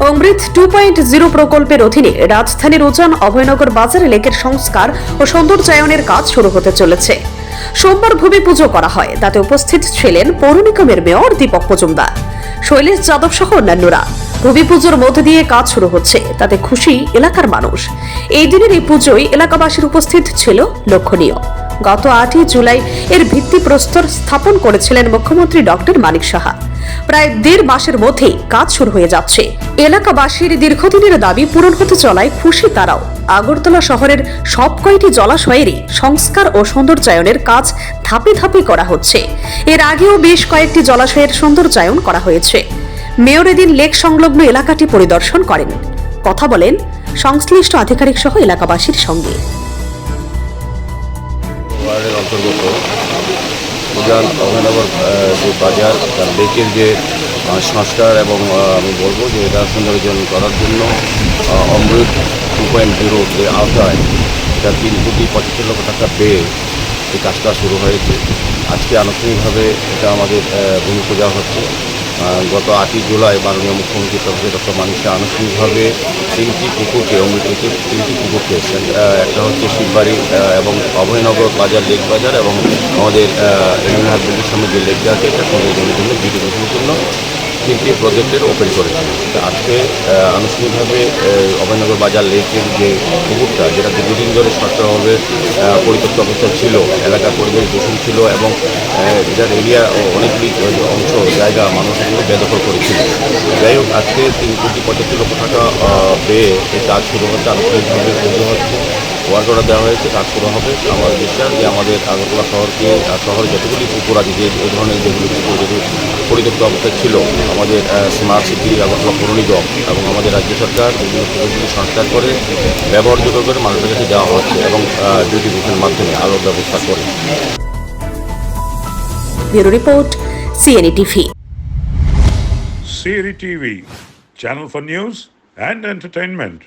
অমৃত 2.0 প্রকল্পের অধীনে রাজধানীর উজান অভয়নগর বাজার লেকের সংস্কার ও সৌন্দর্যায়নের কাজ শুরু হতে চলেছে। সোমবার ভূমি পুজো করা হয়, তাতে উপস্থিত ছিলেন পৌর নিগমের মেয়র দীপক মজুমদার, শৈলেশ যাদব সহ অন্যান্যরা। ভূমি পুজোর মধ্য দিয়ে কাজ শুরু হচ্ছে, তাতে খুশি এলাকার মানুষ। এই দিনের এই পুজোয় এলাকাবাসীর উপস্থিত ছিল লক্ষণীয়। গত 8 জুলাই এর ভিত্তিপ্রস্তর স্থাপন করেছিলেন মুখ্যমন্ত্রী ডক্টর মানিক সাহা। প্রায় 1.5 মাসের মধ্যেই কাজ শুরু হয়ে যাচ্ছে। এলাকাবাসীর দীর্ঘদিনের দাবি পূরণ হতে চলায় খুশি তারাও। আগরতলা শহরের সব কয়টি জলাশয়েরই সংস্কার ও সৌন্দর্যায়নের কাজ ধাপে ধাপে করা হচ্ছে। এর আগেও বেশ কয়েকটি জলাশয়ের সৌন্দর্যায়ন করা হয়েছে। মেয়র এদিন লেক সংলগ্ন এলাকাটি পরিদর্শন করেন, কথা বলেন সংশ্লিষ্ট আধিকারিক সহ এলাকাবাসীর সঙ্গে। অন্তর্গত উজান অভয়নগর যে বাজার তার লেকের যে সংস্কার এবং আমি বলবো যে এটা সৌন্দর্যায়ন করার জন্য অমৃত 2.0 যে আওতায় এটা 3,75 লক্ষ টাকা পেয়ে এই কাজটা শুরু হয়েছে। আজকে আনুষ্ঠানিকভাবে এটা আমাদের ভূমি পূজা হচ্ছে। গত 8 জুলাই মাননীয় মুখ্যমন্ত্রী প্রফেসর ডক্টর মানিক সাহা আনুষ্ঠানিকভাবে 3টি পুকুরকে অমৃতকে 3টি পুকুরকে একটা হচ্ছে শিববাড়ি এবং অভয়নগর বাজার লেক বাজার এবং আমাদের এলিমেন্ট হাসবেন্ডের সামনে যে লেকটা আছে এটা সৌন্দর্যের জন্য বিউটিফিকেশনের জন্য 3টি প্রজেক্টের ওপেন করেছে। আজকে আনুষ্ঠানিকভাবে অভয়নগর বাজার লেকের যে পুকুরটা, যেটা দীর্ঘদিন ধরে সরকারভাবে পরিত্যক্ত অবস্থায় ছিল, এলাকার পরিবেশ দূষণ ছিল এবং এটার এরিয়া অনেকগুলি অংশ জায়গা মানুষগুলো বেদখল করেছিল। যাই হোক, আজকে 3,75 লক্ষ টাকা পেয়ে এই কাজ শুরু হচ্ছে, আনুষ্ঠানিকভাবে শুরু হচ্ছে, ওয়ার্ক অর্ডার দেওয়া হয়েছে, কাজ শুরু হবে। আমার বিশ্বাস যে আমাদের আগরতলা শহরে যতগুলি পুকুর আছে, যে এই ধরনের যেগুলি পুকুর যেগুলি পরিত্যক্ত অবস্থায় ছিল, আমাদের স্মার্ট সিটি আগরতলা পৌর নিগম এবং আমাদের রাজ্য সরকার বিভিন্ন পুকুরগুলি সংস্কার করে ব্যবহারযোগ্য করে মানুষের কাছে দেওয়া হচ্ছে এবং বিউটিফিকেশনের মাধ্যমে আলোর ব্যবস্থা করে। Bureau report, CNE TV. CNE TV, channel for news and entertainment.